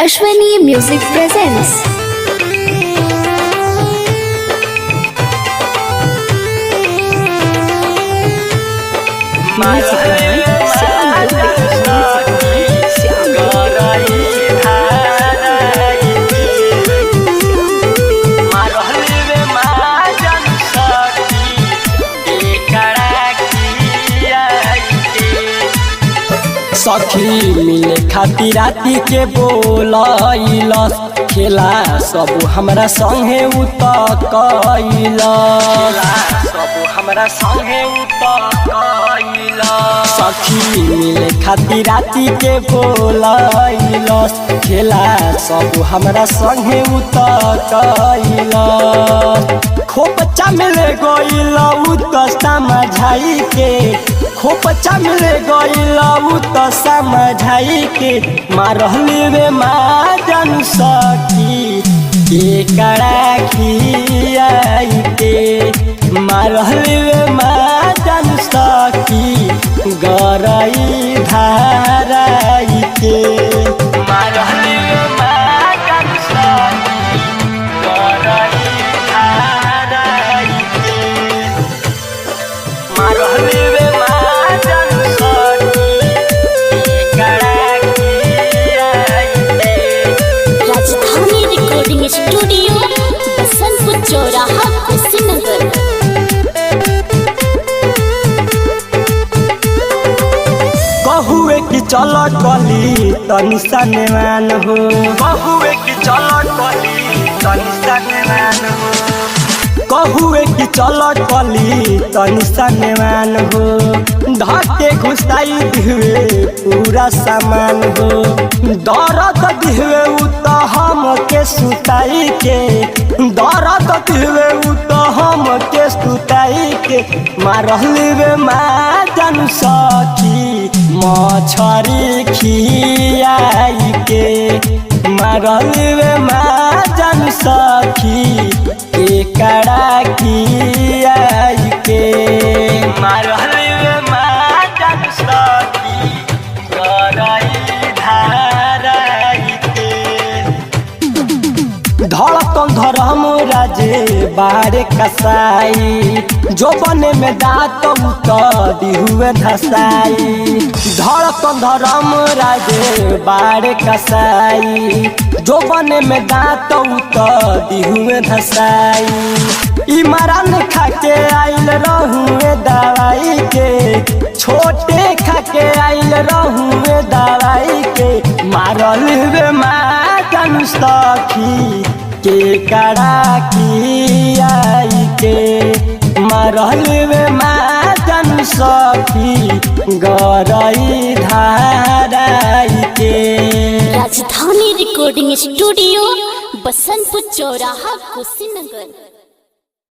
Ashwani Music presents सखी मिले खातिर राती के बोलैलस खेला सब हमरा संगे सखी मिले खातिर राती के बोलैलस खेला सब हमरा संगे खोपचा मिले गइल त समझाई के खोपचा मिले गइल त समझाई के मारहली वे माजन सखी के कड़ा खियाई के मारहली वे माजन सखी गरई धाराई के मारहली वे माजन सखी गरई धाराई के मारहली वे स्टूडियो बसंतपुर चौराहा कुशीनगर। कहुए की चल कली तनी सनमान हो कहुए की चल कली तनी सनमान हो कहुए की चल कली तनी सनमान हो धके घुसाई दिवे पूरा सामान हो दर्द दिवे त हम के सुताई के दर्द दिवे त हम के सुताई के मारहली वे माजन सखी मछरी खियाई के मारहली वे माजन सखी के कड़ा खियाई के मारहली वे माजन सखी गरई धाराई के धड़कन धरम राजे बारे कसाई जो बने में दाँत उतरी हुए धसाई धड़कन धरम राजे बारे कसाई जो बने में दाँत उतरी हुए धसाई इमरान खाके आइल रहूए दवाई के छोटे खाके आइल रहूए दवाई के मारल वे माजन सखी के कड़ा खियाई के मारल वे माजन सखी गरई धाराई के। राजधानी रिकॉर्डिंग स्टूडियो बसंतपुर चौराहा कुशीनगर।